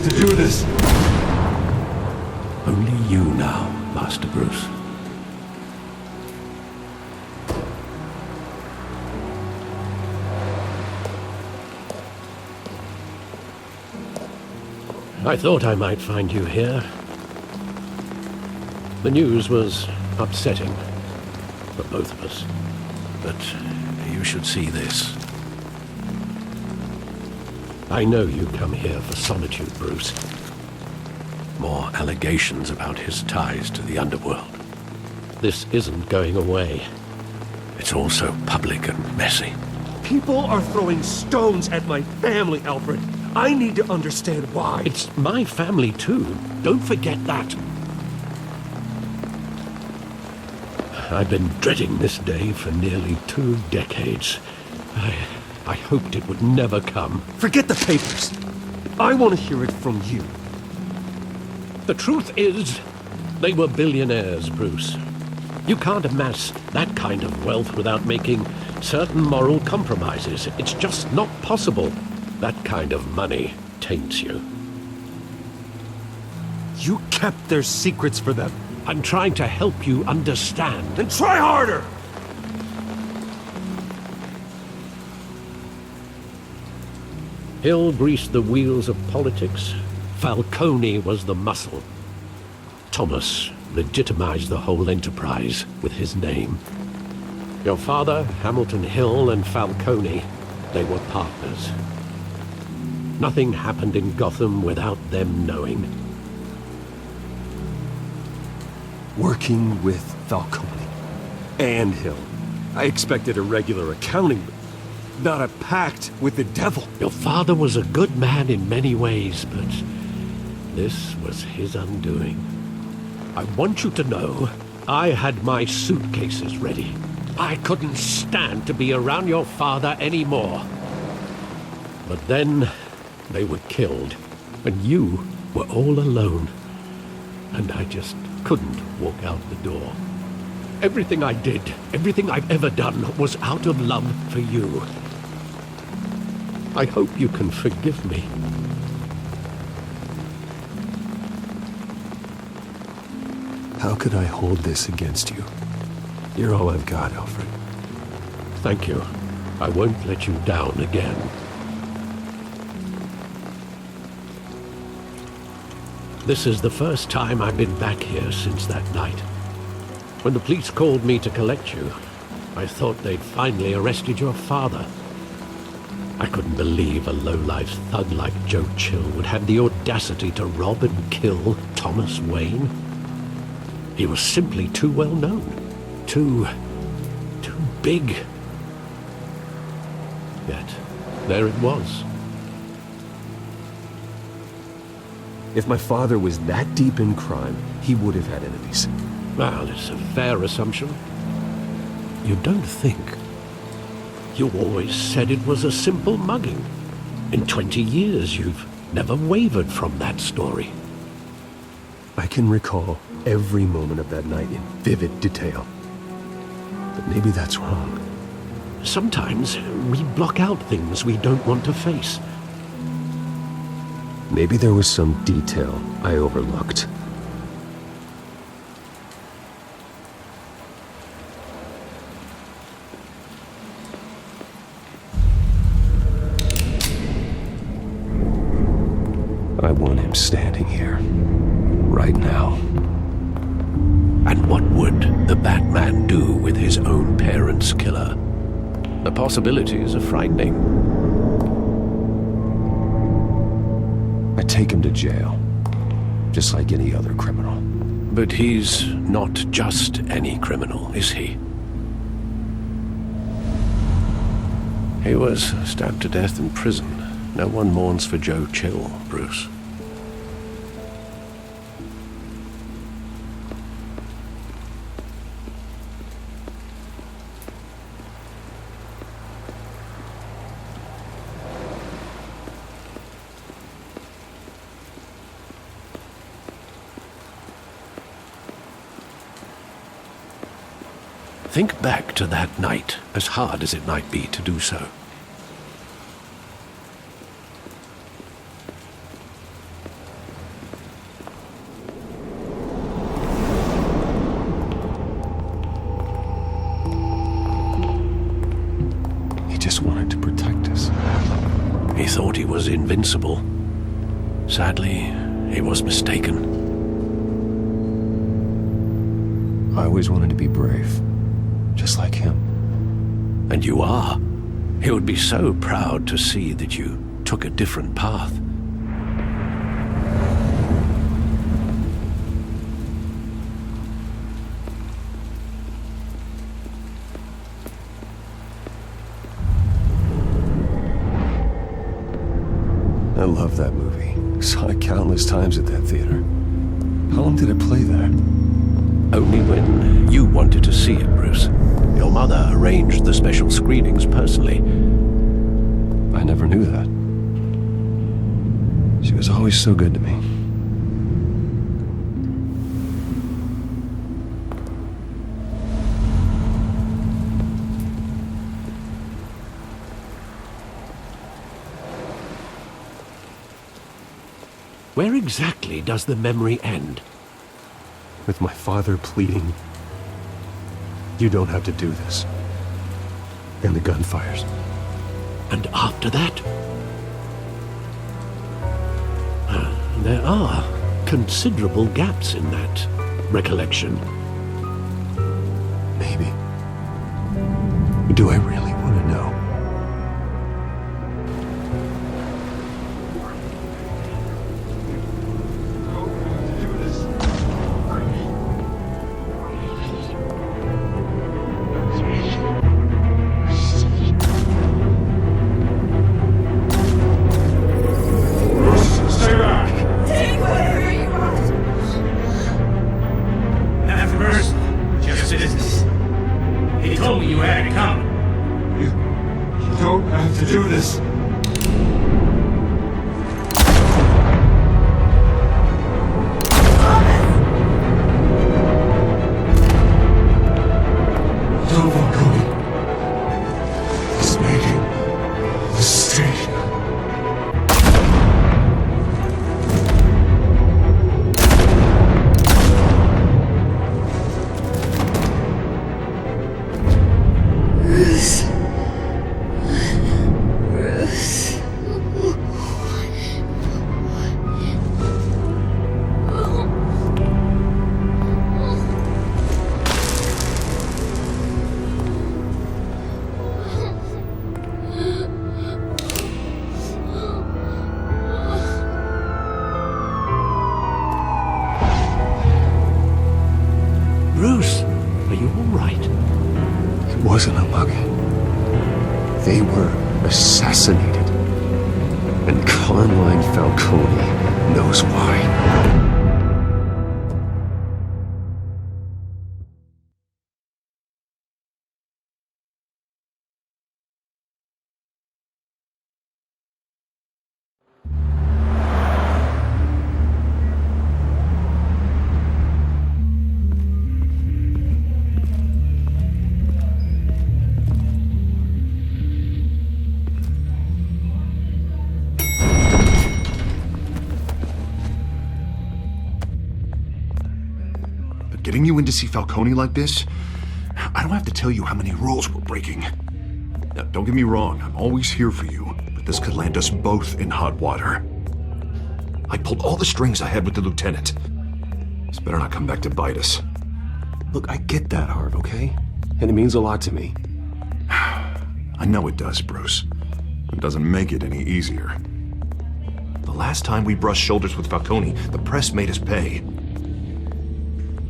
to do this. Only you now, Master Bruce. I thought I might find you here. The news was upsetting for both of us. But you should see this. I know you come here for solitude, Bruce. More allegations about his ties to the underworld. This isn't going away. It's also public and messy. People are throwing stones at my family, Alfred. I need to understand why. It's my family too. Don't forget that. I've been dreading this day for nearly 2 decades. I hoped it would never come. Forget the papers. I want to hear it from you. The truth is, they were billionaires, Bruce. You can't amass that kind of wealth without making certain moral compromises. It's just not possible. That kind of money taints you. You kept their secrets for them. I'm trying to help you understand. Then try harder! Hill greased the wheels of politics. Falcone was the muscle. Thomas legitimized the whole enterprise with his name. Your father, Hamilton Hill, and Falcone, they were partners. Nothing happened in Gotham without them knowing. Working with Falcone and Hill. I expected a regular accounting, but not a pact with the devil. Your father was a good man in many ways, but this was his undoing. I want you to know, I had my suitcases ready. I couldn't stand to be around your father anymore. But then, they were killed, and you were all alone. And I just couldn't walk out the door. Everything I did, everything I've ever done, was out of love for you. I hope you can forgive me. How could I hold this against you? You're all I've got, Alfred. Thank you. I won't let you down again. This is the first time I've been back here since that night. When the police called me to collect you, I thought they'd finally arrested your father. I couldn't believe a low-life thug like Joe Chill would have the audacity to rob and kill Thomas Wayne. He was simply too well known. Too big. Yet, there it was. If my father was that deep in crime, he would have had enemies. Well, it's a fair assumption. You don't think. You always said it was a simple mugging. In 20 years, you've never wavered from that story. I can recall every moment of that night in vivid detail. But maybe that's wrong. Sometimes we block out things we don't want to face. Maybe there was some detail I overlooked. I want him standing here, right now. And what would the Batman do with his own parents' killer? The possibilities are frightening. I take him to jail, just like any other criminal. But he's not just any criminal, is he? He was stabbed to death in prison. No one mourns for Joe Chill, Bruce. Think back to that night, as hard as it might be to do so. thought he was invincible. Sadly, he was mistaken. I always wanted to be brave, just like him. And you are. He would be so proud to see that you took a different path. I love that movie. Saw it countless times at that theater. How long did it play there? Only when you wanted to see it, Bruce. Your mother arranged the special screenings personally. I never knew that. She was always so good to me. Where exactly does the memory end? With my father pleading, "You don't have to do this." And the gunfires. And after that? There are considerable gaps in that recollection. Maybe. Do I really want to know? Bruce, are you all right? It wasn't a mug. They were assassinated. And Carmine Falcone knows why. Getting you in to see Falcone like this, I don't have to tell you how many rules we're breaking. Now, don't get me wrong, I'm always here for you, but this could land us both in hot water. I pulled all the strings I had with the lieutenant. This better not come back to bite us. Look, I get that, Harv, okay? And it means a lot to me. I know it does, Bruce. It doesn't make it any easier. The last time we brushed shoulders with Falcone, the press made us pay.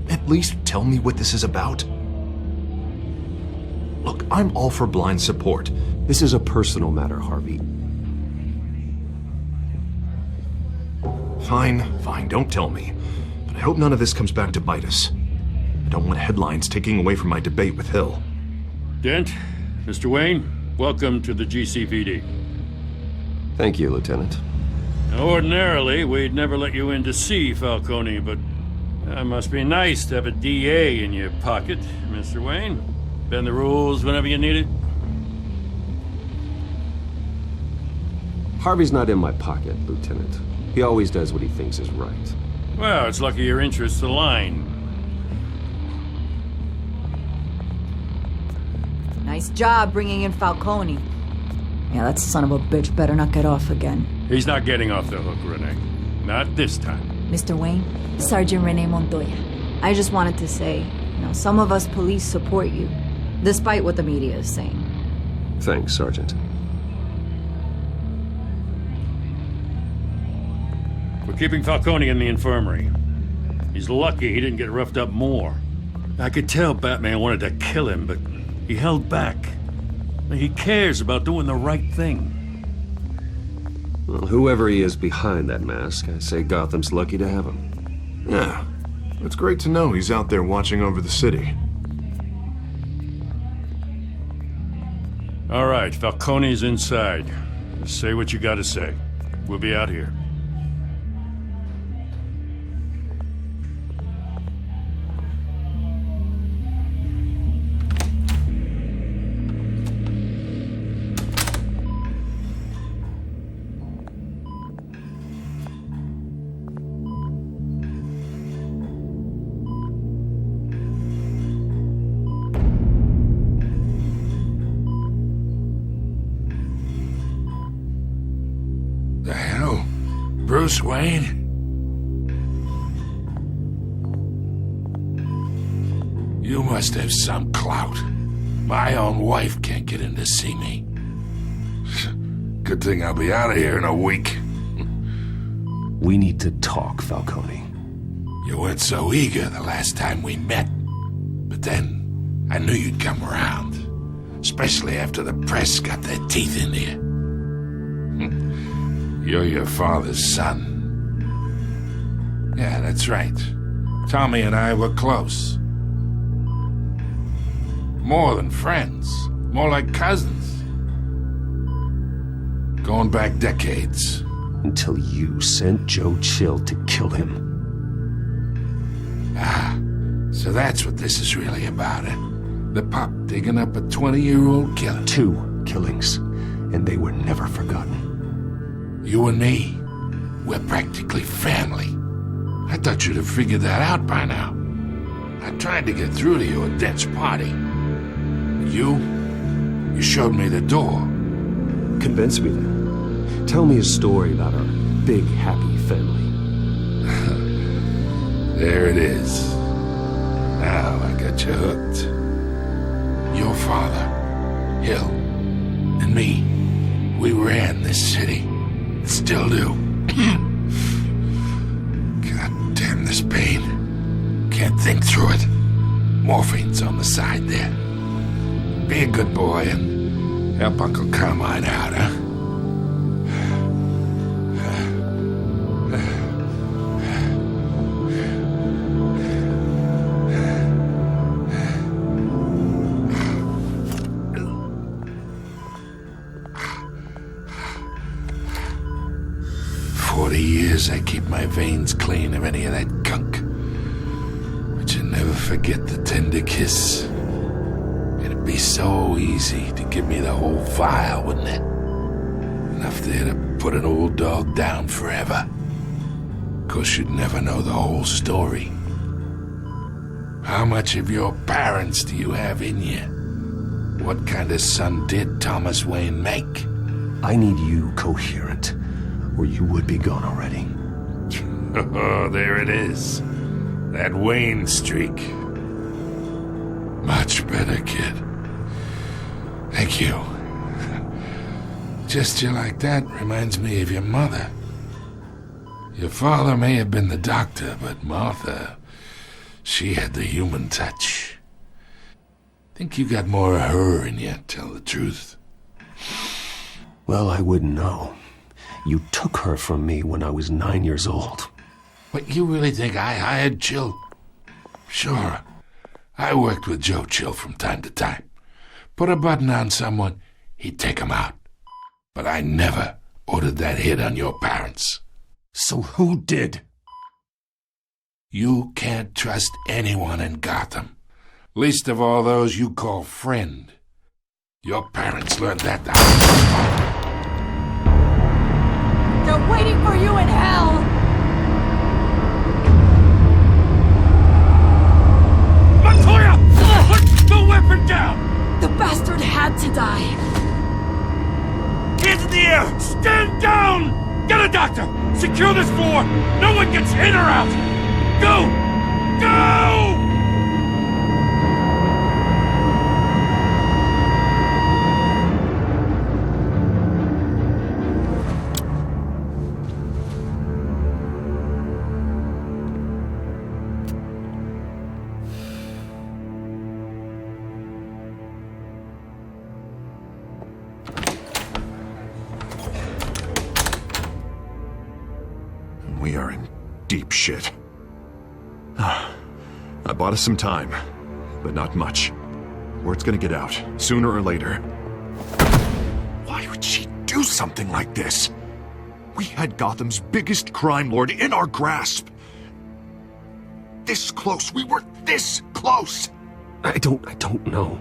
At least tell me what this is about. Look, I'm all for blind support. This is a personal matter, Harvey. Fine, don't tell me. But I hope none of this comes back to bite us. I don't want headlines taking away from my debate with Hill. Dent, Mr. Wayne, welcome to the GCPD. Thank you, Lieutenant. Now, ordinarily, we'd never let you in to see Falcone, but it must be nice to have a DA in your pocket, Mr. Wayne. Bend the rules whenever you need it. Harvey's not in my pocket, Lieutenant. He always does what he thinks is right. Well, it's lucky your interests align. Nice job bringing in Falcone. Yeah, that son of a bitch better not get off again. He's not getting off the hook, Renee. Not this time. Mr. Wayne, Sergeant Renee Montoya. I just wanted to say, some of us police support you, despite what the media is saying. Thanks, Sergeant. We're keeping Falcone in the infirmary. He's lucky he didn't get roughed up more. I could tell Batman wanted to kill him, but he held back. He cares about doing the right thing. Well, whoever he is behind that mask, I say Gotham's lucky to have him. Yeah, it's great to know he's out there watching over the city. All right, Falcone's inside. Say what you gotta say. We'll be out here. The hell? Bruce Wayne? You must have some clout. My own wife can't get in to see me. Good thing I'll be out of here in a week. We need to talk, Falcone. You weren't so eager the last time we met. But then, I knew you'd come around. Especially after the press got their teeth into you. You're your father's son. Yeah, that's right. Tommy and I were close. More than friends. More like cousins. Going back decades. Until you sent Joe Chill to kill him. Ah, so that's what this is really about, eh? The pup digging up a 20-year-old killer. 2 killings, and they were never forgotten. You and me, we're practically family. I thought you'd have figured that out by now. I tried to get through to you at Dent's party. But you showed me the door. Convince me then. Tell me a story about our big, happy family. There it is. Now I got you hooked. Your father, Hill, and me, we ran this city. Still do. God damn this pain. Can't think through it. Morphine's on the side there. Be a good boy and help Uncle Carmine out, huh? 40 years I keep my veins clean of any of that gunk. But you never forget the tender kiss. It'd be so easy to give me the whole vial, wouldn't it? Enough there to put an old dog down forever. 'Course you'd never know the whole story. How much of your parents do you have in you? What kind of son did Thomas Wayne make? I need you coherent, or you would be gone already. Oh, there it is. That Wayne streak. Much better, kid. Thank you. Gesture like that reminds me of your mother. Your father may have been the doctor, but Martha, she had the human touch. Think you got more of her in you, tell the truth. Well, I wouldn't know. You took her from me when I was 9 years old. What, you really think I hired Chill? Sure. I worked with Joe Chill from time to time. Put a button on someone, he'd take him out. But I never ordered that hit on your parents. So who did? You can't trust anyone in Gotham. Least of all those you call friend. Your parents learned that the They're waiting for you in hell! Montoya! Put the weapon down! The bastard had to die. doctor! Secure this floor! No one gets in or out! Go! Go! We are in deep shit. I bought us some time, but not much. Word's gonna get out, sooner or later. Why would she do something like this? We had Gotham's biggest crime lord in our grasp. This close, we were this close! I don't know.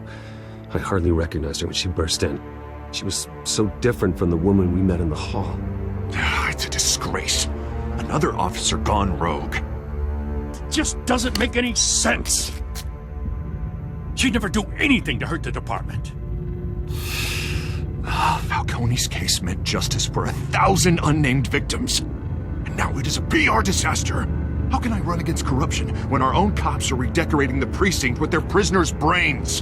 I hardly recognized her when she burst in. She was so different from the woman we met in the hall. It's a disgrace. Another officer gone rogue. Just doesn't make any sense. She'd never do anything to hurt the department. Falcone's case meant justice for 1,000 unnamed victims. And now it is a PR disaster. How can I run against corruption when our own cops are redecorating the precinct with their prisoners' brains?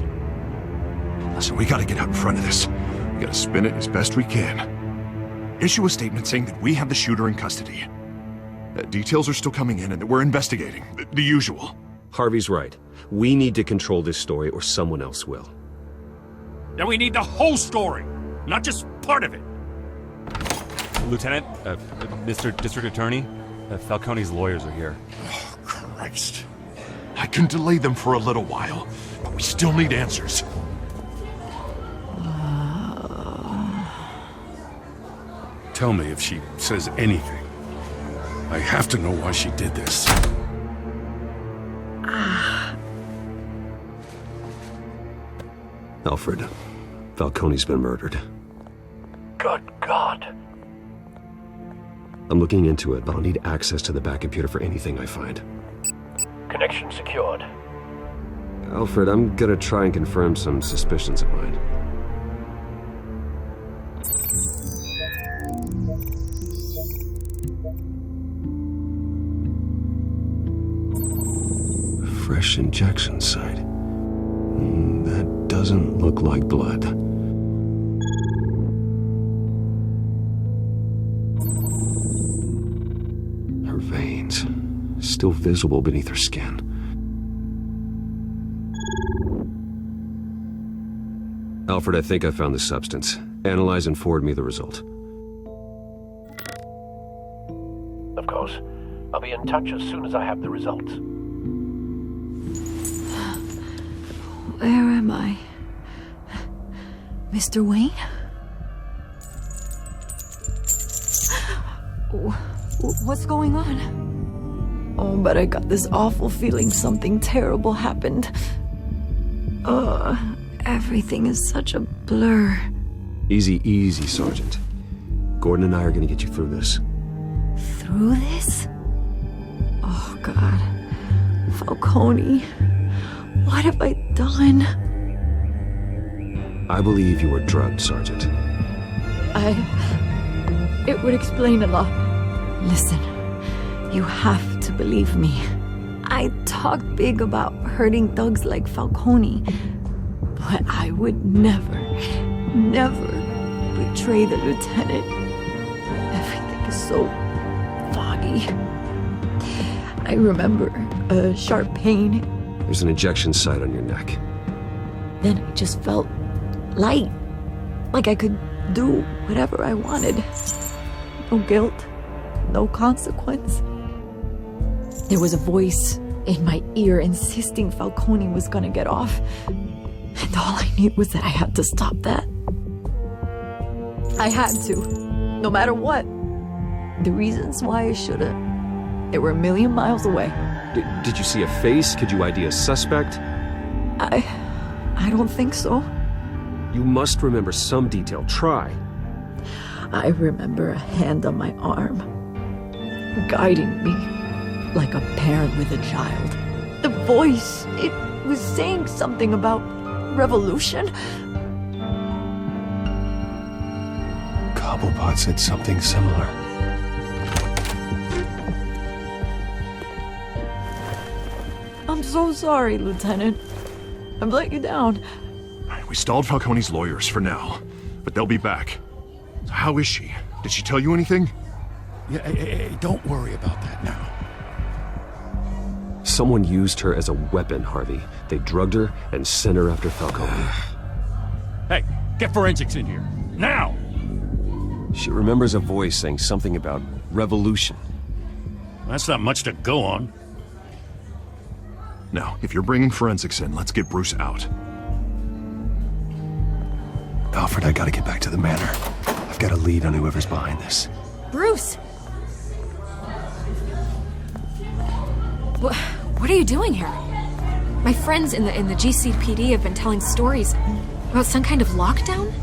Listen, we gotta get out in front of this. We gotta spin it as best we can. Issue a statement saying that we have the shooter in custody. Details are still coming in and that we're investigating. The usual. Harvey's right. We need to control this story or someone else will. Then we need the whole story, not just part of it. Lieutenant, Mr. District Attorney, Falcone's lawyers are here. Oh, Christ. I can delay them for a little while, but we still need answers. Tell me if she says anything. I have to know why she did this. Alfred, Falcone's been murdered. Good God. I'm looking into it, but I'll need access to the back computer for anything I find. Connection secured. Alfred, I'm gonna try and confirm some suspicions of mine. Fresh injection site. That doesn't look like blood. Her veins, still visible beneath her skin. Alfred, I think I found the substance. Analyze and forward me the result. Of course. I'll be in touch as soon as I have the results. Where am I? Mr. Wayne? What's going on? Oh, but I got this awful feeling something terrible happened. Everything is such a blur. Easy, easy, Sergeant. Gordon and I are gonna get you through this. Through this? Oh, God. Falcone. What have I done? I believe you were drugged, Sergeant. It would explain a lot. Listen, you have to believe me. I talk big about hurting thugs like Falcone, but I would never betray the lieutenant. Everything is so foggy. I remember a sharp pain. There's an injection site on your neck. Then I just felt light, like I could do whatever I wanted. No guilt, no consequence. There was a voice in my ear insisting Falcone was gonna get off. And all I knew was that I had to stop that. I had to, no matter what. The reasons why I should've, they were a million miles away. Did you see a face? Could you ID a suspect? I don't think so. You must remember some detail. Try. I remember a hand on my arm, guiding me like a parent with a child. The voice, it was saying something about revolution. Cobblepot said something similar. so sorry, Lieutenant. I've let you down. We stalled Falcone's lawyers for now, but they'll be back. So how is she? Did she tell you anything? Yeah, hey, don't worry about that now. Someone used her as a weapon, Harvey. They drugged her and sent her after Falcone. Hey, get forensics in here. Now! She remembers a voice saying something about revolution. That's not much to go on. Now, if you're bringing forensics in, let's get Bruce out. Alfred, I gotta get back to the manor. I've got a lead on whoever's behind this. Bruce! What are you doing here? My friends in the GCPD have been telling stories about some kind of lockdown?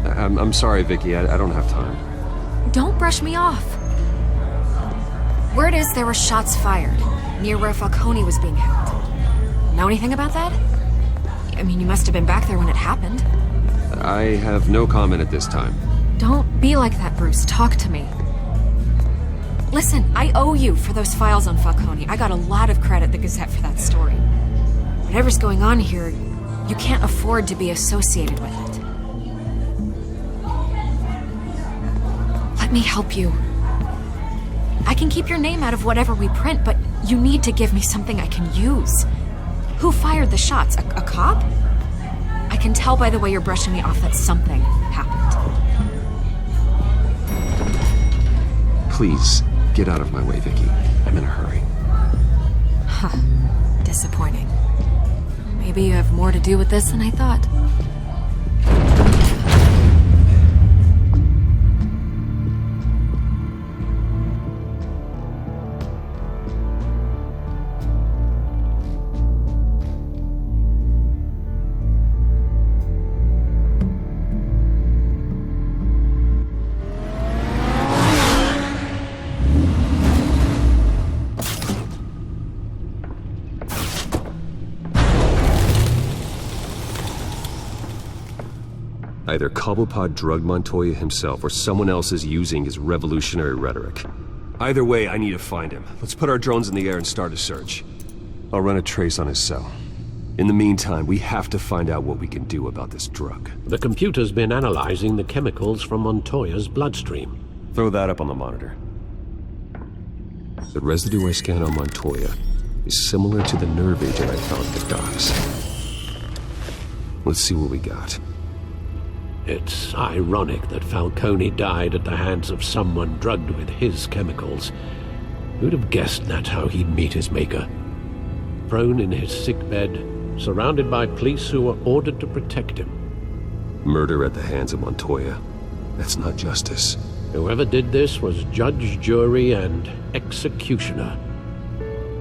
I'm sorry, Vicky. I don't have time. Don't brush me off. Word is there were shots fired near where Falcone was being held. Know anything about that? I mean, you must have been back there when it happened. I have no comment at this time. Don't be like that, Bruce. Talk to me. Listen, I owe you for those files on Falcone. I got a lot of credit at the Gazette for that story. Whatever's going on here, you can't afford to be associated with it. Let me help you. I can keep your name out of whatever we print, but you need to give me something I can use. Who fired the shots? A cop? I can tell by the way you're brushing me off that something happened. Please, get out of my way, Vicky. I'm in a hurry. Huh. Disappointing. Maybe you have more to do with this than I thought. Either Cobblepot drugged Montoya himself or someone else is using his revolutionary rhetoric. Either way, I need to find him. Let's put our drones in the air and start a search. I'll run a trace on his cell. In the meantime, we have to find out what we can do about this drug. The computer's been analyzing the chemicals from Montoya's bloodstream. Throw that up on the monitor. The residue I scan on Montoya is similar to the nerve agent I found at the docks. Let's see what we got. It's ironic that Falcone died at the hands of someone drugged with his chemicals. Who'd have guessed that's how he'd meet his maker? Prone in his sickbed, surrounded by police who were ordered to protect him. Murder at the hands of Montoya. That's not justice. Whoever did this was judge, jury, and executioner.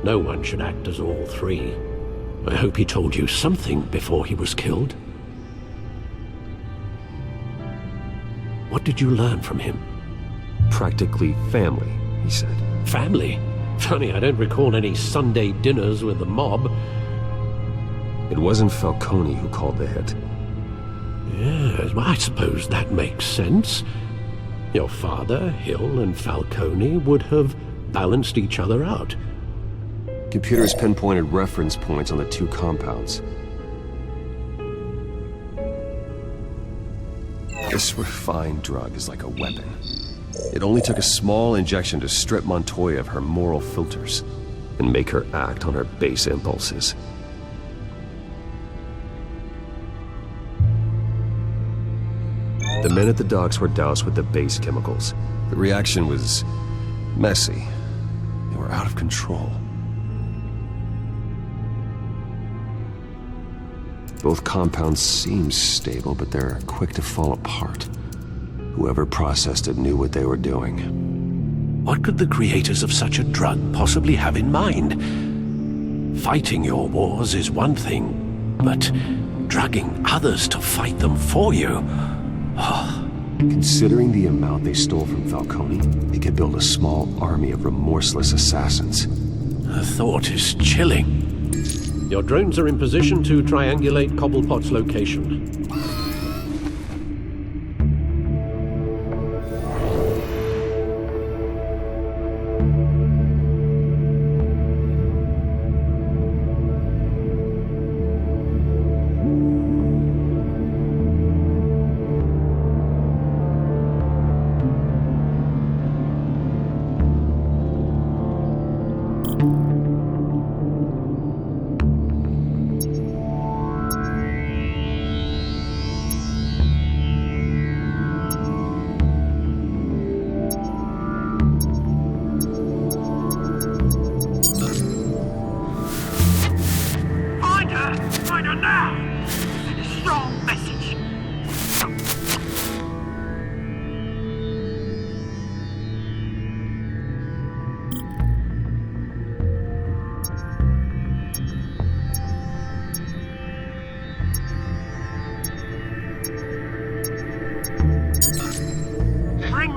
No one should act as all three. I hope he told you something before he was killed. What did you learn from him? Practically family, he said. Family? Funny, I don't recall any Sunday dinners with the mob. It wasn't Falcone who called the hit. Yes, well, I suppose that makes sense. Your father, Hill, and Falcone would have balanced each other out. Computers pinpointed reference points on the two compounds. This refined drug is like a weapon. It only took a small injection to strip Montoya of her moral filters and make her act on her base impulses. The men at the docks were doused with the base chemicals. The reaction was messy. They were out of control. Both compounds seem stable, but they're quick to fall apart. Whoever processed it knew what they were doing. What could the creators of such a drug possibly have in mind? Fighting your wars is one thing, but drugging others to fight them for you? Considering the amount they stole from Falcone, they could build a small army of remorseless assassins. The thought is chilling. Your drones are in position to triangulate Cobblepot's location.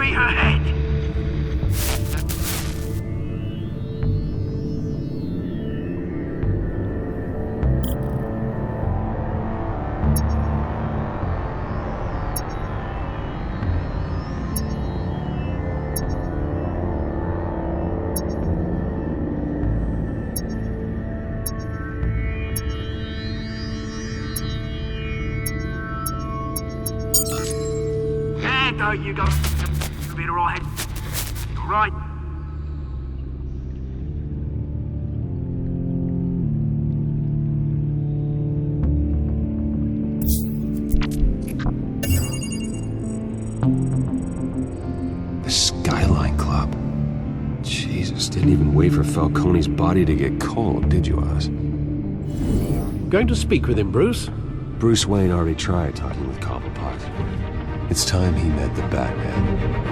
me her head! There you go. You'll be alright. Alright. The Skyline Club. Jesus, didn't even wait for Falcone's body to get cold, did you, Oz? Going to speak with him, Bruce? Bruce Wayne already tried talking with Cobblepot. It's time he met the Batman.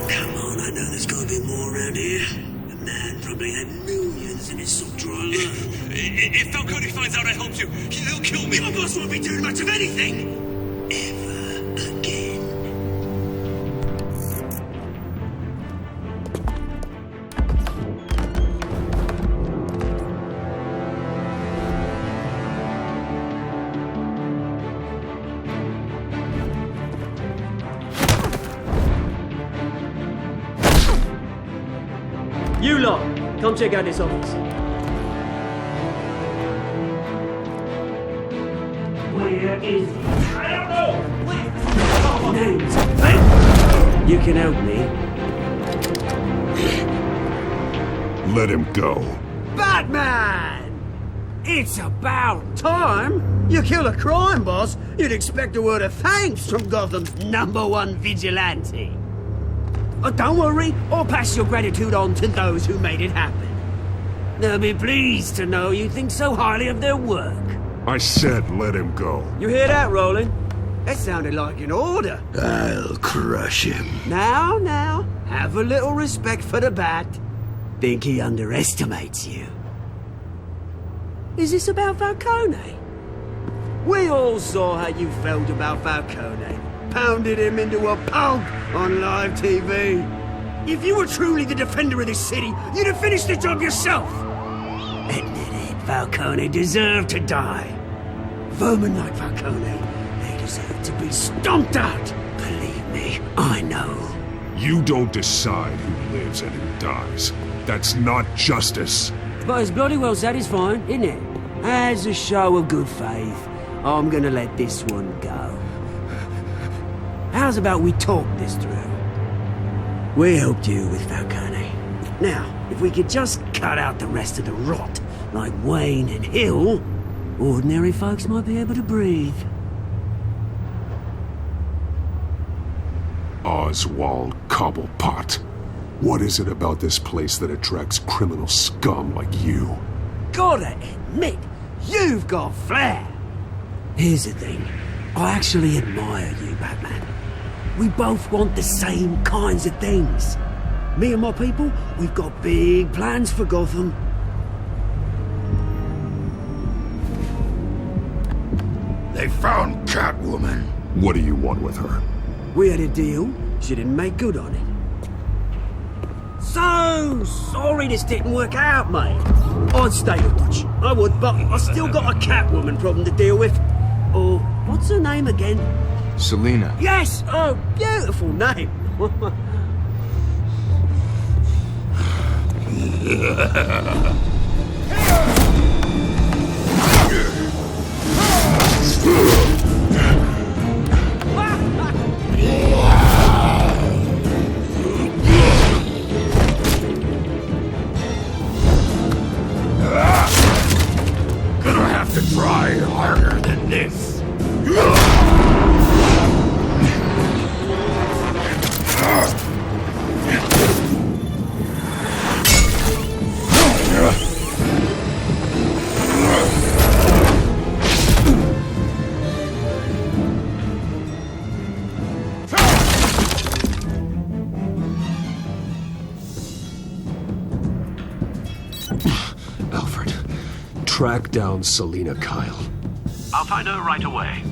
Come on, I know there's gonna be more around here. The man probably had millions in his sub-drawer alone. If Falcone finds out I helped you, he'll kill me. Your boss won't be doing much of anything! Ever again. You lot, come check out this office. Where is he? I don't know! Names. You can help me. Let him go. Batman! It's about time! You kill a crime boss, you'd expect a word of thanks from Gotham's #1 vigilante. Oh, don't worry, I'll pass your gratitude on to those who made it happen. They'll be pleased to know you think so highly of their work. I said let him go. You hear that, Roland? That sounded like an order. I'll crush him. Now, have a little respect for the Bat. Think he underestimates you. Is this about Falcone? We all saw how you felt about Falcone. Pounded him into a pulp on live TV. If you were truly the defender of this city, you'd have finished the job yourself. Admit it, Falcone deserved to die. Vermin like Falcone, they deserve to be stomped out. Believe me, I know. You don't decide who lives and who dies. That's not justice. But it's bloody well satisfying, isn't it? As a show of good faith, I'm gonna let this one go. How's about we talk this through? We helped you with Falcone. Now, if we could just cut out the rest of the rot, like Wayne and Hill, ordinary folks might be able to breathe. Oswald Cobblepot. What is it about this place that attracts criminal scum like you? Gotta admit, you've got flair. Here's the thing. I actually admire you, Batman. We both want the same kinds of things. Me and my people, we've got big plans for Gotham. They found Catwoman. What do you want with her? We had a deal. She didn't make good on it. So sorry this didn't work out, mate. I'd stay a watch. I would, but I still got a Catwoman problem to deal with. Oh, what's her name again? Selena. Yes! Oh, beautiful name. Gonna have to try harder than this. Alfred, track down Selina Kyle. I'll find her right away.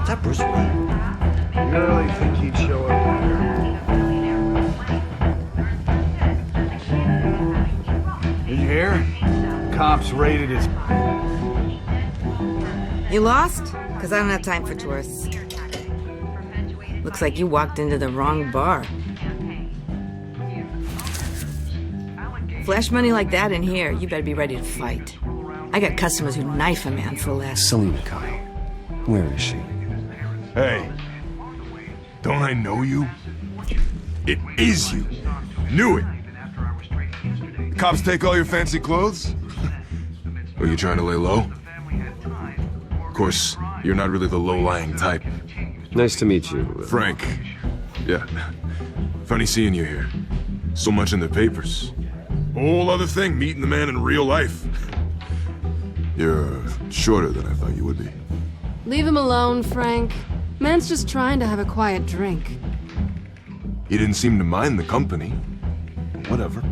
Is that Bruce Wayne? You really think he'd show up here? Did you hear? Cops raided his... You lost? Because I don't have time for tourists. Looks like you walked into the wrong bar. Flash money like that in here, you better be ready to fight. I got customers who knife a man for less. Selina Kyle. Where is she? Hey, don't I know you? It is you. Knew it. The cops take all your fancy clothes? Are you trying to lay low? Of course, you're not really the low-lying type. Nice to meet you. Frank. Yeah. Funny seeing you here. So much in the papers. Whole other thing, meeting the man in real life. You're shorter than I thought you would be. Leave him alone, Frank. Man's just trying to have a quiet drink. He didn't seem to mind the company. Whatever.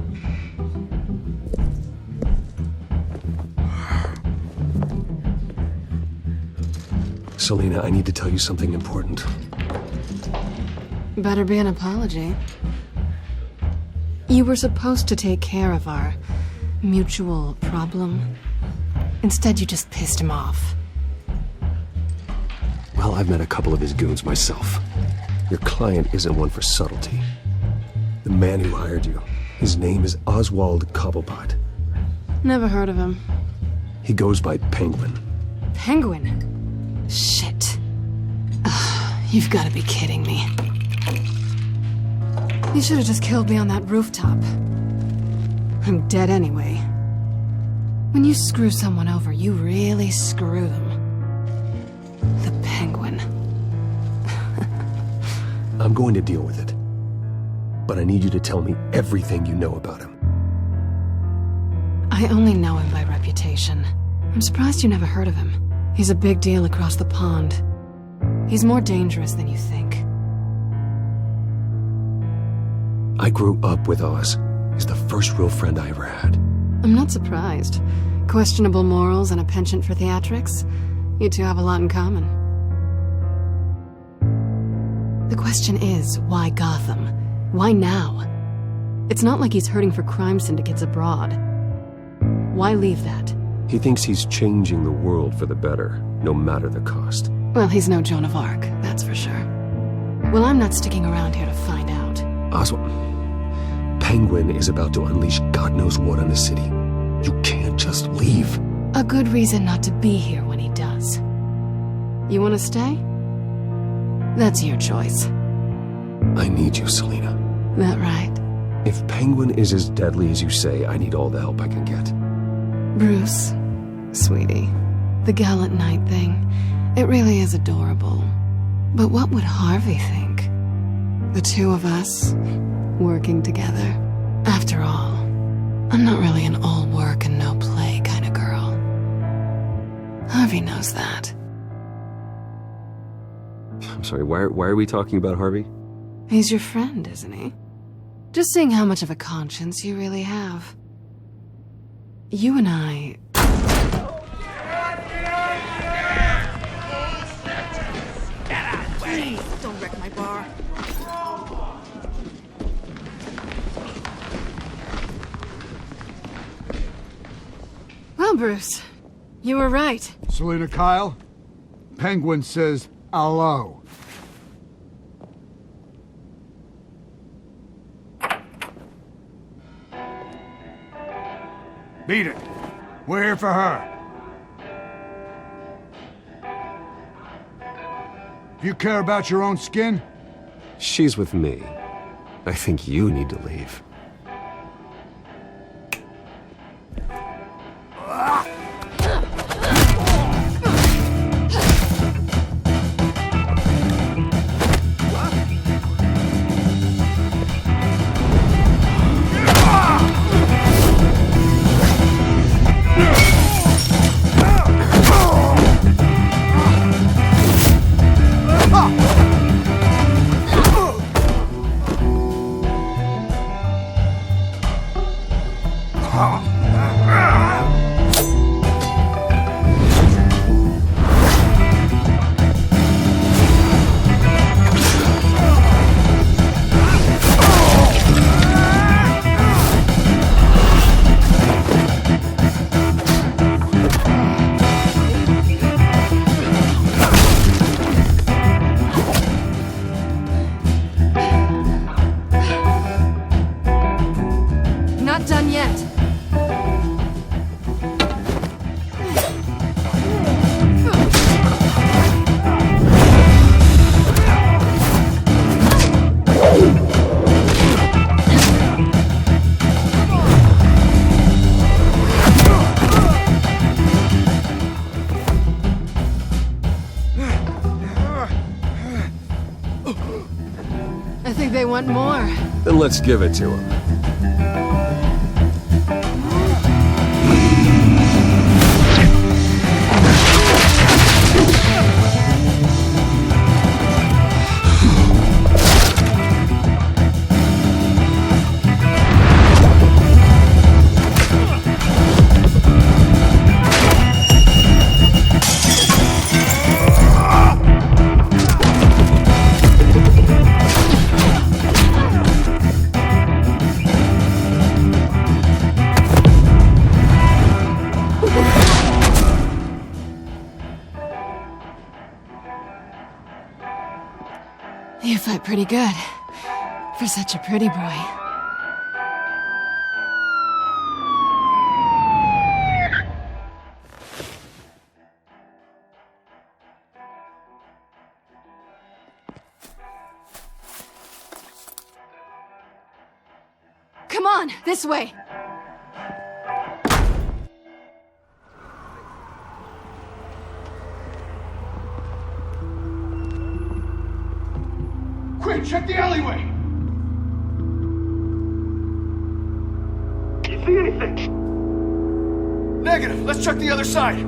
Selina, I need to tell you something important. Better be an apology. You were supposed to take care of our mutual problem. Instead, you just pissed him off. Well, I've met a couple of his goons myself. Your client isn't one for subtlety. The man who hired you, his name is Oswald Cobblepot. Never heard of him. He goes by Penguin. Penguin? Shit. You've got to be kidding me. You should have just killed me on that rooftop. I'm dead anyway. When you screw someone over, you really screw them. The Penguin. I'm going to deal with it. But I need you to tell me everything you know about him. I only know him by reputation. I'm surprised you never heard of him. He's a big deal across the pond. He's more dangerous than you think. I grew up with Oz. He's the first real friend I ever had. I'm not surprised. Questionable morals and a penchant for theatrics. You two have a lot in common. The question is, why Gotham? Why now? It's not like he's hurting for crime syndicates abroad. Why leave that? He thinks he's changing the world for the better, no matter the cost. Well, he's no Joan of Arc, that's for sure. Well, I'm not sticking around here to find out. Oswald, Penguin is about to unleash God knows what on the city. You can't just leave. A good reason not to be here when he does. You want to stay? That's your choice. I need you, Selina. That right? If Penguin is as deadly as you say, I need all the help I can get. Bruce, sweetie, the gallant knight thing, it really is adorable. But what would Harvey think? The two of us, working together. After all, I'm not really an all work and no play kind of girl. Harvey knows that. I'm sorry, why are we talking about Harvey? He's your friend, isn't he? Just seeing how much of a conscience you really have. You and I... Please, don't wreck my bar. Well, Bruce, you were right. Selina Kyle, Penguin says hello. Beat it. We're here for her. You care about your own skin? She's with me. I think you need to leave. Not done yet. I think they want more. Then let's give it to them. You fight pretty good. For such a pretty boy. Come on, this way. Quick, check the alleyway! You see anything? Negative. Let's check the other side.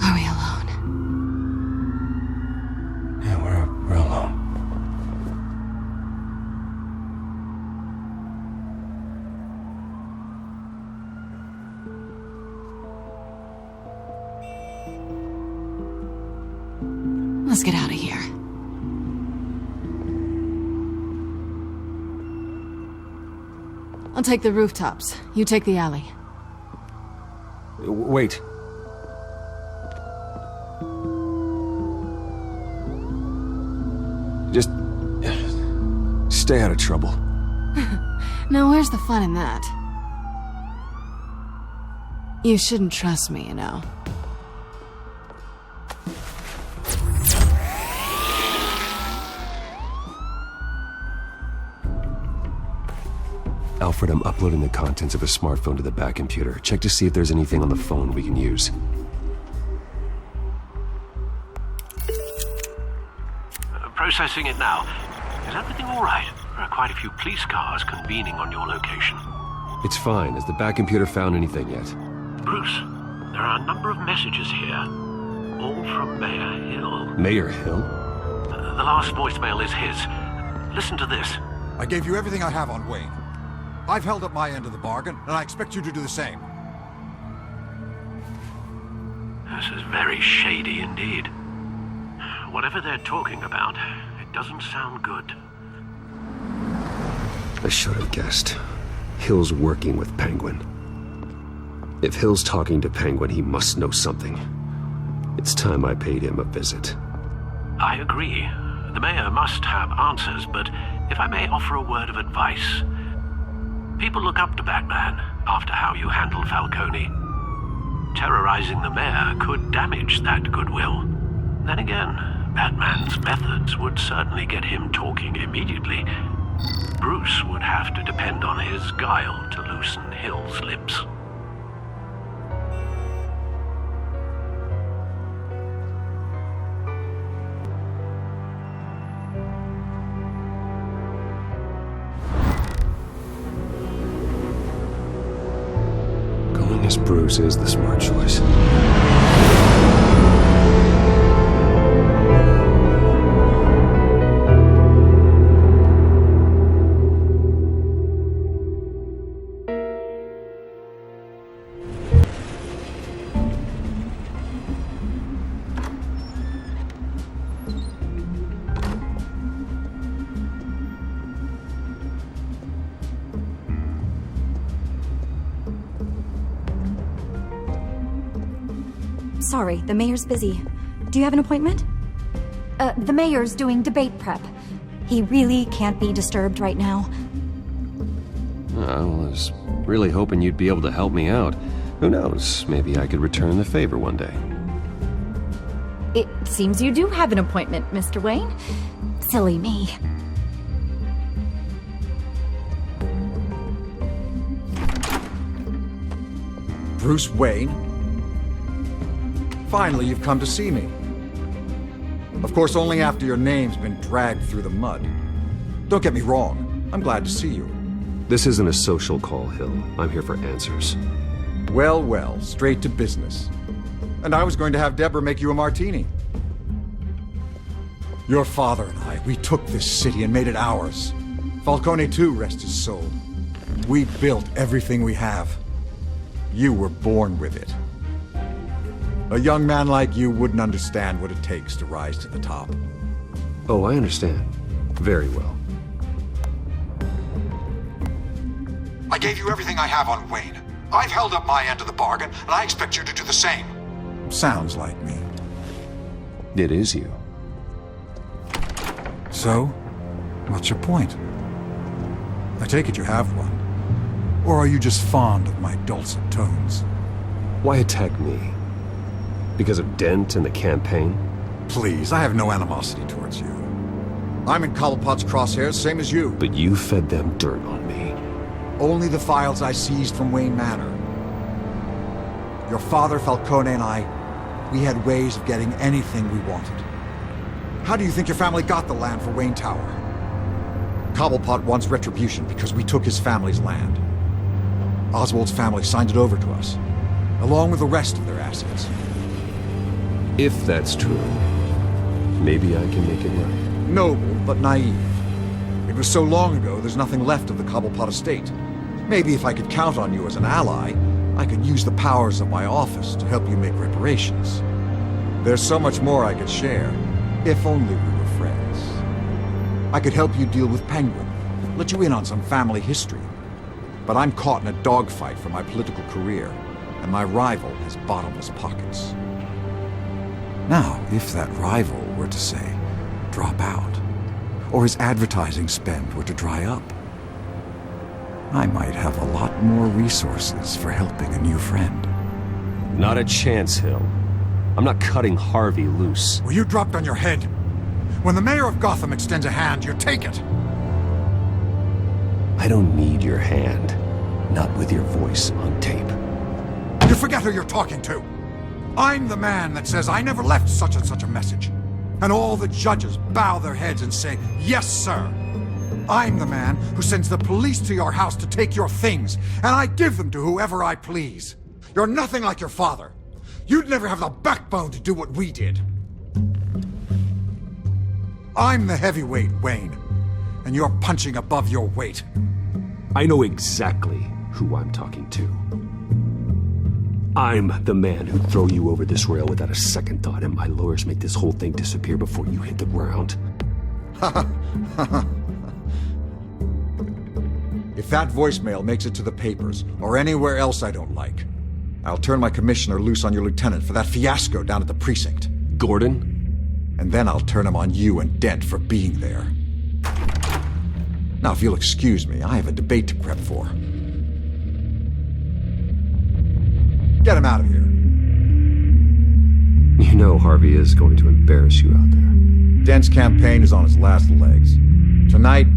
Are we alone? Yeah, we're alone. Let's get out of here. I'll take the rooftops. You take the alley. Wait. Just stay out of trouble. Now, where's the fun in that? You shouldn't trust me, you know. Alfred, I'm uploading the contents of a smartphone to the back computer. Check to see if there's anything on the phone we can use. Processing it now. Is everything all right? There are quite a few police cars convening on your location. It's fine. Has the back computer found anything yet? Bruce, there are a number of messages here. All from Mayor Hill. Mayor Hill? The last voicemail is his. Listen to this. I gave you everything I have on Wayne. I've held up my end of the bargain, and I expect you to do the same. This is very shady indeed. Whatever they're talking about, it doesn't sound good. I should have guessed. Hill's working with Penguin. If Hill's talking to Penguin, he must know something. It's time I paid him a visit. I agree. The mayor must have answers, but if I may offer a word of advice. People look up to Batman after how you handled Falcone. Terrorizing the mayor could damage that goodwill. Then again, Batman's methods would certainly get him talking immediately. Bruce would have to depend on his guile to loosen Hill's lips. Going as Bruce is the smart choice. Sorry, the mayor's busy. Do you have an appointment? The mayor's doing debate prep. He really can't be disturbed right now. I was really hoping you'd be able to help me out. Who knows, maybe I could return the favor one day. It seems you do have an appointment, Mr. Wayne. Silly me. Bruce Wayne? Finally, you've come to see me. Of course, only after your name's been dragged through the mud. Don't get me wrong, I'm glad to see you. This isn't a social call, Hill. I'm here for answers. Well, well, straight to business. And I was going to have Deborah make you a martini. Your father and I, we took this city and made it ours. Falcone too, rest his soul. We built everything we have. You were born with it. A young man like you wouldn't understand what it takes to rise to the top. Oh, I understand. Very well. I gave you everything I have on Wayne. I've held up my end of the bargain, and I expect you to do the same. Sounds like me. It is you. So, what's your point? I take it you have one. Or are you just fond of my dulcet tones? Why attack me? Because of Dent and the campaign? Please, I have no animosity towards you. I'm in Cobblepot's crosshairs, same as you. But you fed them dirt on me. Only the files I seized from Wayne Manor. Your father, Falcone, and I, we had ways of getting anything we wanted. How do you think your family got the land for Wayne Tower? Cobblepot wants retribution because we took his family's land. Oswald's family signed it over to us, along with the rest of their assets. If that's true, maybe I can make it right. Noble, but naive. It was so long ago, there's nothing left of the Cobblepot estate. Maybe if I could count on you as an ally, I could use the powers of my office to help you make reparations. There's so much more I could share, if only we were friends. I could help you deal with Penguin, let you in on some family history. But I'm caught in a dogfight for my political career, and my rival has bottomless pockets. Now, if that rival were to say, drop out, or his advertising spend were to dry up, I might have a lot more resources for helping a new friend. Not a chance, Hill. I'm not cutting Harvey loose. Well, you dropped on your head. When the mayor of Gotham extends a hand, you take it. I don't need your hand. Not with your voice on tape. You forget who you're talking to. I'm the man that says I never left such and such a message. And all the judges bow their heads and say, yes, sir. I'm the man who sends the police to your house to take your things, and I give them to whoever I please. You're nothing like your father. You'd never have the backbone to do what we did. I'm the heavyweight, Wayne, and you're punching above your weight. I know exactly who I'm talking to. I'm the man who'd throw you over this rail without a second thought, and my lawyers make this whole thing disappear before you hit the ground. If that voicemail makes it to the papers, or anywhere else I don't like, I'll turn my commissioner loose on your lieutenant for that fiasco down at the precinct. Gordon? And then I'll turn him on you and Dent for being there. Now, if you'll excuse me, I have a debate to prep for. Get him out of here. You know Harvey is going to embarrass you out there. Dent's campaign is on its last legs. Tonight,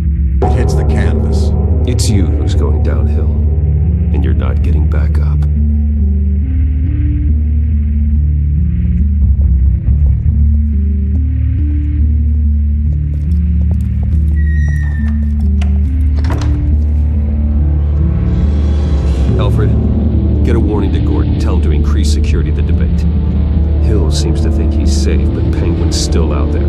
it hits the canvas. It's you who's going downhill, and you're not getting back up. Alfred, get a warning to Gordon. Tell him to increase security at the debate. Hill seems to think he's safe, but Penguin's still out there.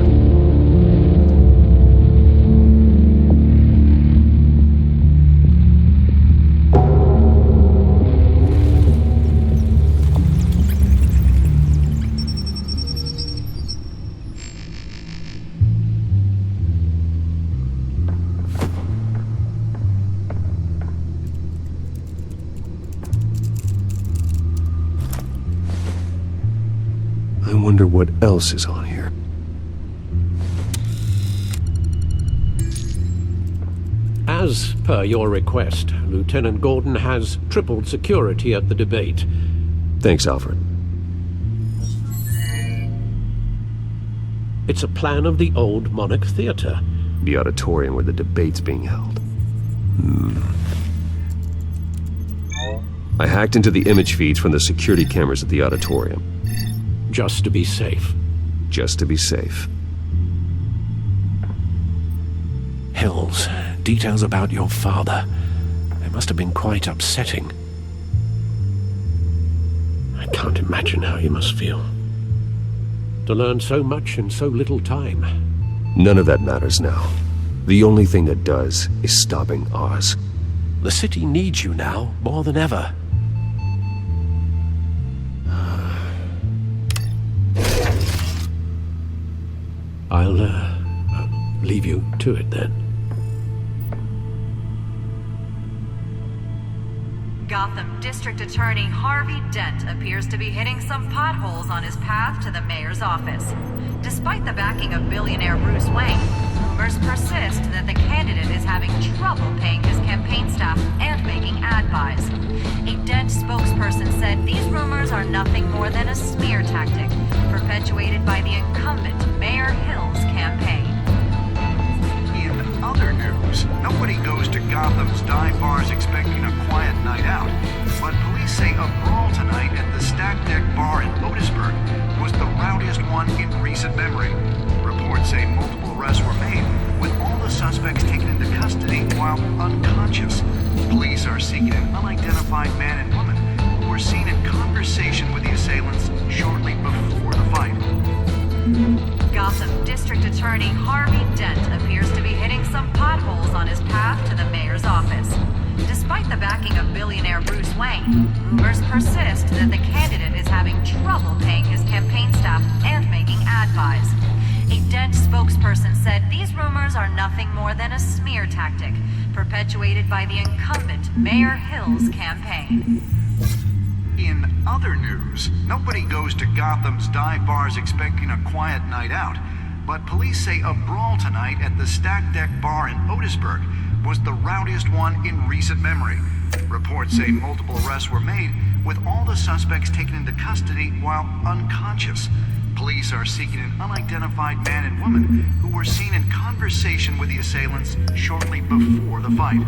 I wonder what else is on here. As per your request, Lieutenant Gordon has tripled security at the debate. Thanks, Alfred. It's a plan of the old Monarch Theater. The auditorium where the debate's being held. I hacked into the image feeds from the security cameras at the auditorium. Just to be safe. Just to be safe. Hills, details about your father. They must have been quite upsetting. I can't imagine how you must feel. To learn so much in so little time. None of that matters now. The only thing that does is stopping Oz. The city needs you now, more than ever. I'll leave you to it then. Gotham District Attorney Harvey Dent appears to be hitting some potholes on his path to the mayor's office. Despite the backing of billionaire Bruce Wayne, rumors persist that the candidate is having trouble paying his campaign staff and making ad buys. A Dent spokesperson said these rumors are nothing more than a smear tactic perpetuated by the incumbent Mayor Hill's campaign. In other news, nobody goes to Gotham's dive bars expecting a quiet night out, but police say a brawl tonight at the Stack Deck Bar in Otisburg was the rowdiest one in recent memory. Reports say multiple arrests were made, with all the suspects taken into custody while unconscious. Police are seeking an unidentified man and woman who were seen in conversation with the assailants shortly before the fight. Gotham District Attorney Harvey Dent appears to be hitting some potholes on his path to the mayor's office. Despite the backing of billionaire Bruce Wayne, rumors persist that the candidate is having trouble paying his campaign staff and making ad buys. A Dent spokesperson said these rumors are nothing more than a smear tactic perpetuated by the incumbent Mayor Hill's campaign. In other news, nobody goes to Gotham's dive bars expecting a quiet night out, but police say a brawl tonight at the Stack Deck Bar in Otisburg was the rowdiest one in recent memory. Reports say multiple arrests were made, with all the suspects taken into custody while unconscious. Police are seeking an unidentified man and woman who were seen in conversation with the assailants shortly before the fight.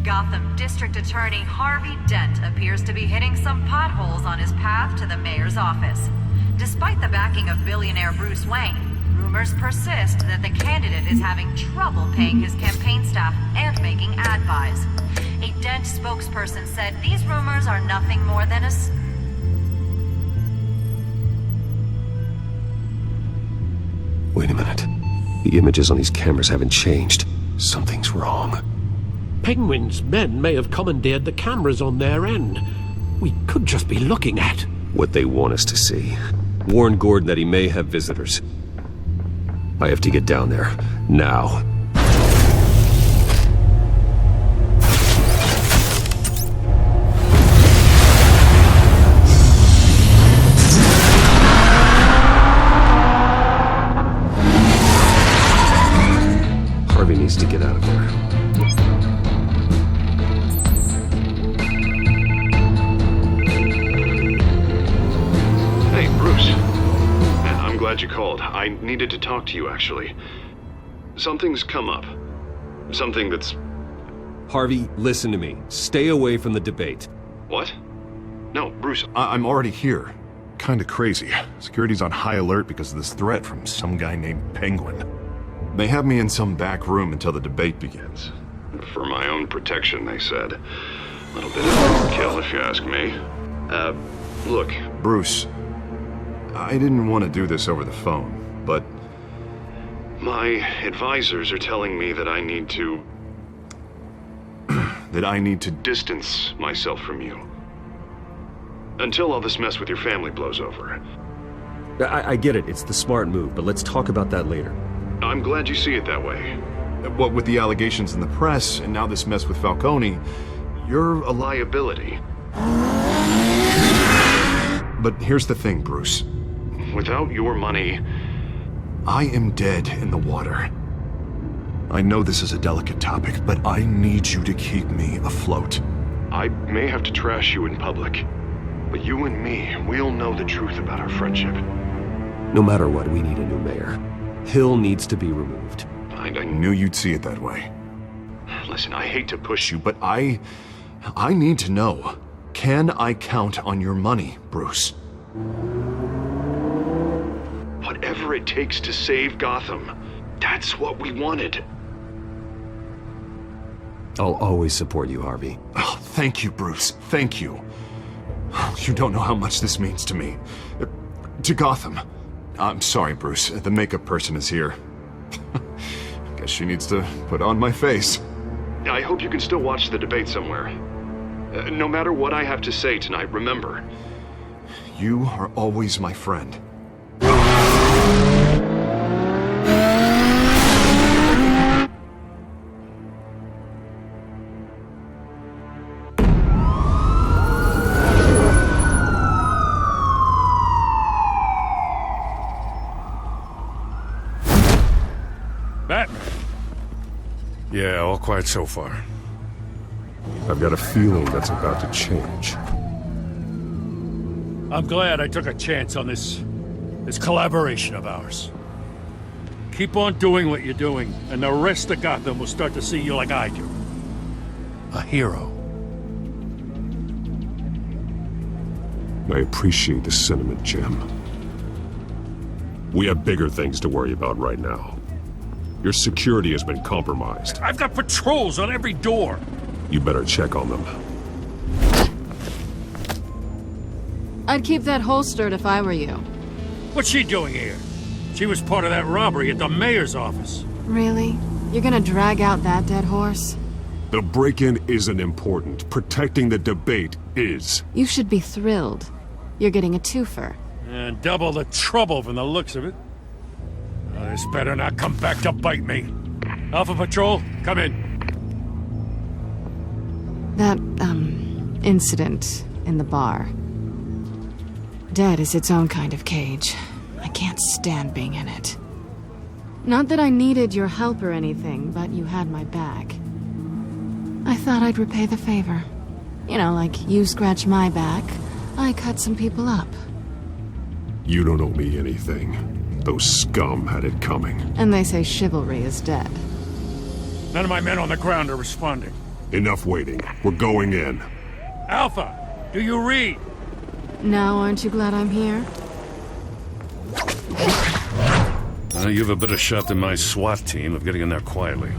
Gotham District Attorney Harvey Dent appears to be hitting some potholes on his path to the mayor's office. Despite the backing of billionaire Bruce Wayne, rumors persist that the candidate is having trouble paying his campaign staff and making ad buys. A Dent spokesperson said these rumors are nothing more than a... Wait a minute. The images on these cameras haven't changed. Something's wrong. Penguin's men may have commandeered the cameras on their end. We could just be looking at what they want us to see. Warn Gordon that he may have visitors. I have to get down there. Now. Harvey needs to get out of there. Bruce. I'm glad you called. I needed to talk to you, actually. Something's come up. Something that's... Harvey, listen to me. Stay away from the debate. What? No, Bruce, I'm already here. Kinda crazy. Security's on high alert because of this threat from some guy named Penguin. They have me in some back room until the debate begins. For my own protection, they said. A little bit of overkill, if you ask me. Look, Bruce, I didn't want to do this over the phone, but my advisors are telling me that I need to... that I need to distance myself from you. Until all this mess with your family blows over. I get it. It's the smart move, but let's talk about that later. I'm glad you see it that way. What with the allegations in the press, and now this mess with Falcone, you're a liability. But here's the thing, Bruce. Without your money, I am dead in the water. I know this is a delicate topic, but I need you to keep me afloat. I may have to trash you in public, but you and me, we'll know the truth about our friendship. No matter what, we need a new mayor. Hill needs to be removed. I knew you'd see it that way. Listen, I hate to push you, but I need to know. Can I count on your money, Bruce? Whatever it takes to save Gotham, that's what we wanted. I'll always support you, Harvey. Oh, thank you, Bruce. Thank you. You don't know how much this means to me. To Gotham. I'm sorry, Bruce. The makeup person is here. Guess she needs to put on my face. I hope you can still watch the debate somewhere. No matter what I have to say tonight, remember, you are always my friend. Batman. Yeah, all quiet so far. I've got a feeling that's about to change. I'm glad I took a chance on this collaboration of ours. Keep on doing what you're doing, and the rest of Gotham will start to see you like I do. A hero. I appreciate the sentiment, Jim. We have bigger things to worry about right now. Your security has been compromised. I've got patrols on every door. You better check on them. I'd keep that holstered if I were you. What's she doing here? She was part of that robbery at the mayor's office. Really? You're gonna drag out that dead horse? The break-in isn't important. Protecting the debate is. You should be thrilled. You're getting a twofer. And double the trouble from the looks of it. This better not come back to bite me. Alpha Patrol, come in. That, incident in the bar. Dead is its own kind of cage. I can't stand being in it. Not that I needed your help or anything, but you had my back. I thought I'd repay the favor. You know, like you scratch my back, I cut some people up. You don't owe me anything. Those scum had it coming. And they say chivalry is dead. None of my men on the ground are responding. Enough waiting. We're going in. Alpha, do you read? Now aren't you glad I'm here? You have a better shot than my SWAT team of getting in there quietly.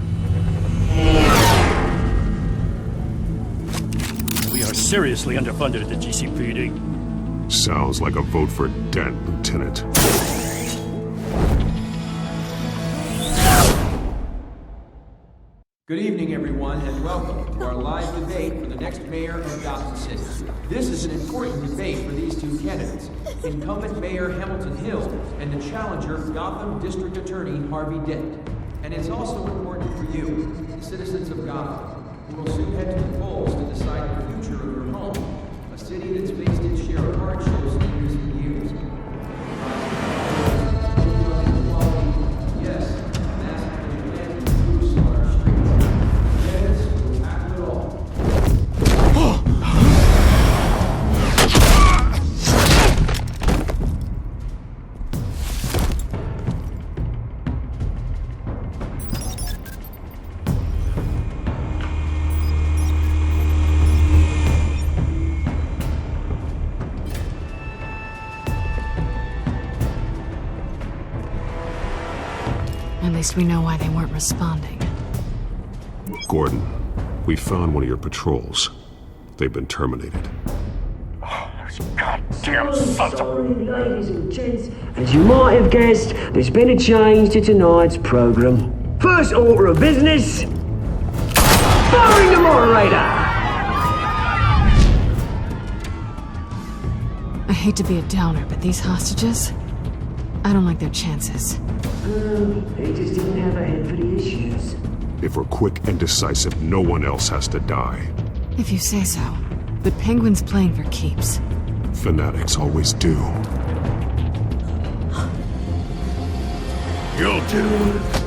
We are seriously underfunded at the GCPD. Sounds like a vote for Dent, Lieutenant. Good evening, everyone, and welcome to our live debate for the next mayor of Gotham City. This is an important debate for these two candidates, incumbent Mayor Hamilton Hill and the challenger Gotham District Attorney Harvey Dent. And it's also important for you, citizens of Gotham, who will soon head to the polls to decide the future of your home, a city that's faced its share of hardships in recent years. At least we know why they weren't responding. Gordon, we found one of your patrols. They've been terminated. Goddamn sons of... Ladies and gents, as you might have guessed, there's been a change to tonight's program. First order of business... firing the moderator! I hate to be a downer, but these hostages... I don't like their chances. They just didn't have a head for the issues. If we're quick and decisive, no one else has to die. If you say so. But Penguin's playing for keeps. Fanatics always do. You'll do.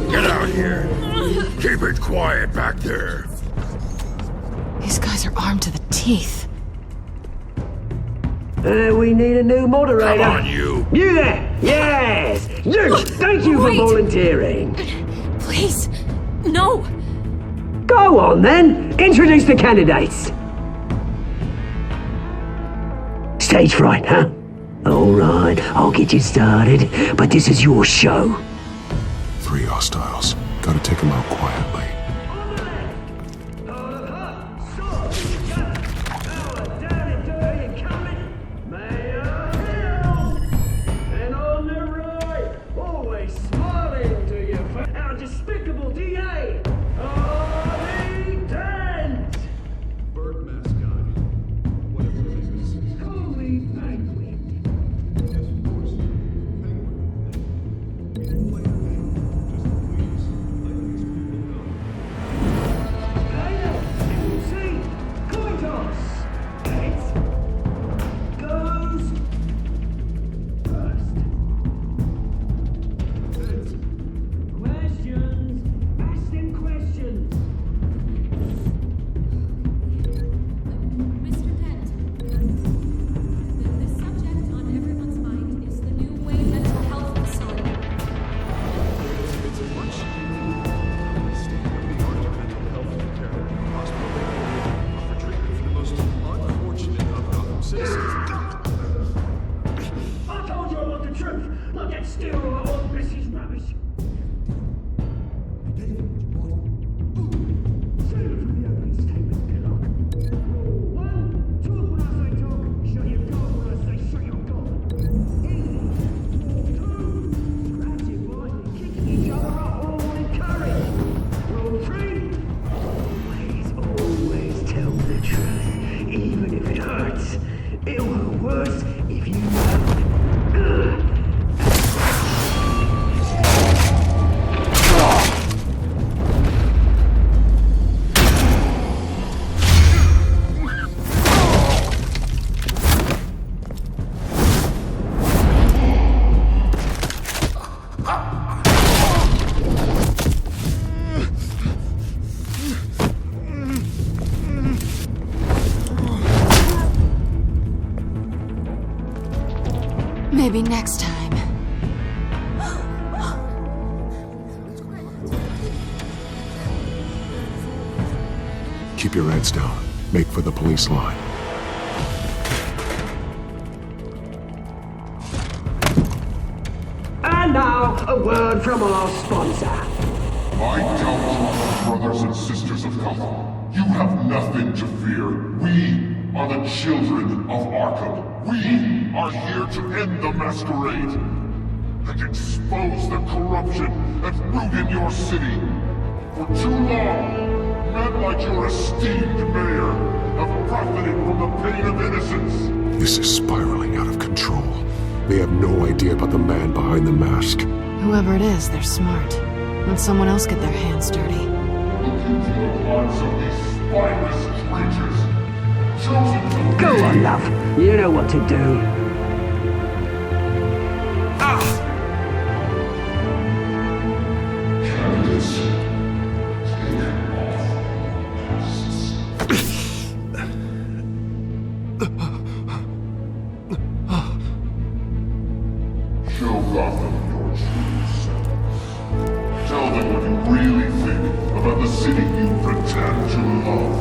Get out here. Keep it quiet back there. These guys are armed to the teeth. We need a new moderator. Come on, you. You there! Yes! You! Thank you for volunteering. Please, no. Go on then. Introduce the candidates. Stage fright, huh? All right, I'll get you started, but this is your show. 3 hostiles. Gotta take them out quietly. Maybe next time. Keep your heads down. Make for the police line. And now, a word from our sponsor. My Telltale brothers and sisters of Gotham, you have nothing to fear. We are the children of Arkham. We are here to end the masquerade and expose the corruption that's rooted in your city. For too long, men like your esteemed mayor have profited from the pain of innocence. This is spiraling out of control. They have no idea about the man behind the mask. Whoever it is, they're smart. Let someone else get their hands dirty. Look into the hearts of these spineless creatures. Go on, love. You know what to do. Candidates, take off masks. Show Gotham your true self. Tell them what you really think about the city you pretend to love.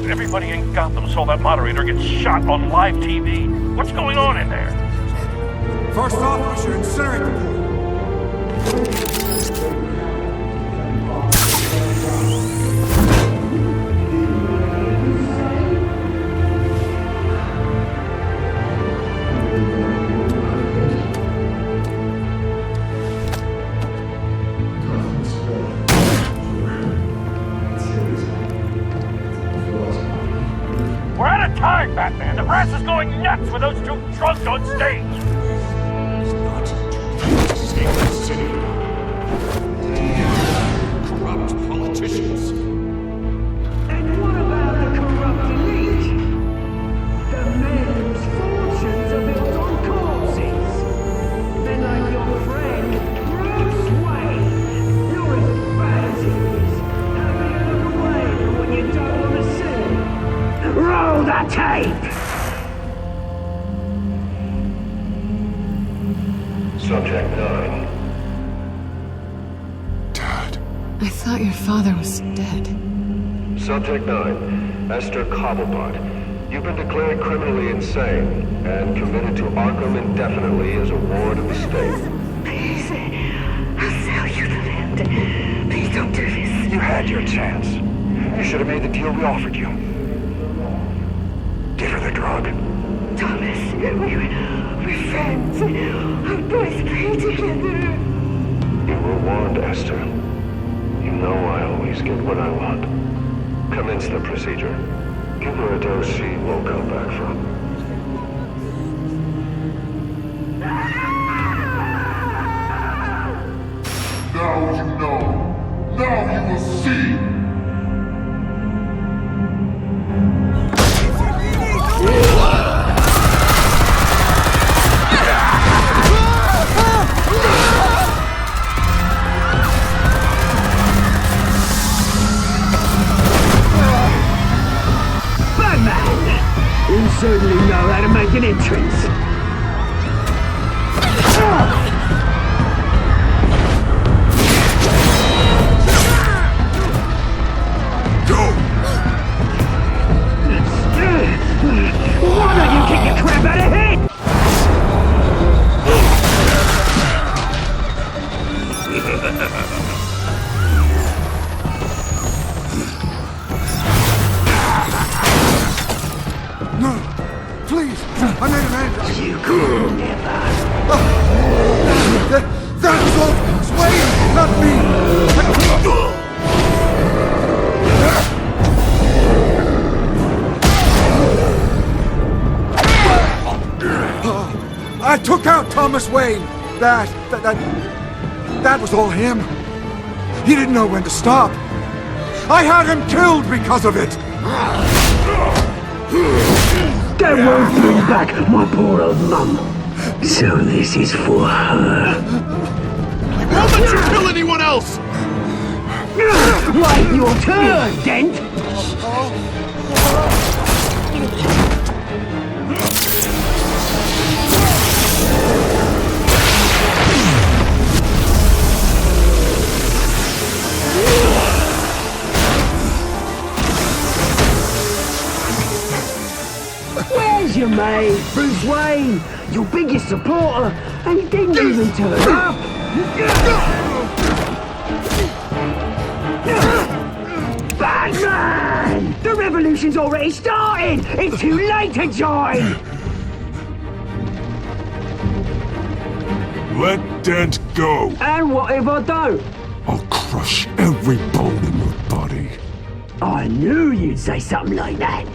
Everybody in Gotham saw that moderator get shot on live TV. What's going on in there? First officer, incinerate the pool. We're out of time, Batman. The brass is going nuts with those two drunks on stage. It's not to save the city. Corrupt politicians. And what about the corrupt elite? The men whose fortunes are built on corpses. Men like your friend, Bruce Wayne. You're as bad as he is. Happy to look away when you don't want to see. Roll the tape! Subject 9. I thought your father was dead. Subject 9, Esther Cobblepot. You've been declared criminally insane and committed to Arkham indefinitely as a ward of the state. Please, I'll sell you the land. Please don't do this. You had your chance. You should have made the deal we offered you. Give her the drug. Thomas, we're friends. Our boys play together. You were warned, Esther. You know I always get what I want. Commence the procedure. Give her a dose she won't come back from. Now you know. Now you will see. You certainly know how to make an entrance. Go! Why don't you kick your crap out of here? No! Please! I made an end! You could never. That was all Wayne, not me! I took out Thomas Wayne! That was all him. He didn't know when to stop. I had him killed because of it! That won't bring back my poor old mum. So this is for her. I won't let you kill anyone else! Wait your turn, Dent! Where's your mate, Bruce Wayne? Your biggest supporter, and he didn't even turn up! Batman! The revolution's already started! It's too late to join! Let Dent go! And what if I don't? I'll crush every bone in your body. I knew you'd say something like that.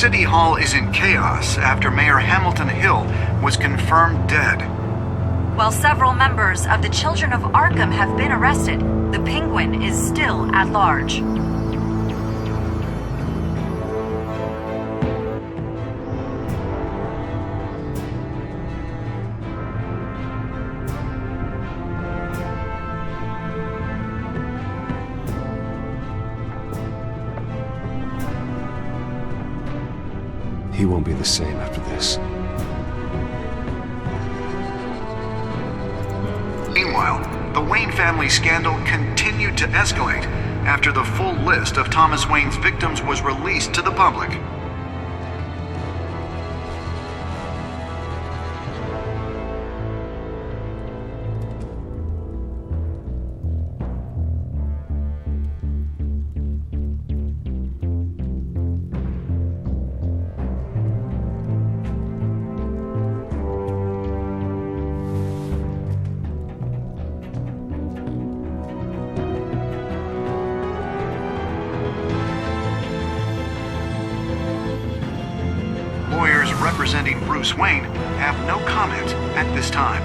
City Hall is in chaos after Mayor Hamilton Hill was confirmed dead. While several members of the Children of Arkham have been arrested, the Penguin is still at large. He won't be the same after this. Meanwhile, the Wayne family scandal continued to escalate after the full list of Thomas Wayne's victims was released to the public. Lawyers representing Bruce Wayne have no comment at this time.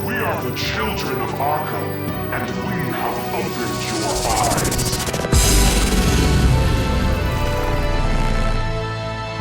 We are the children of Arkham, and we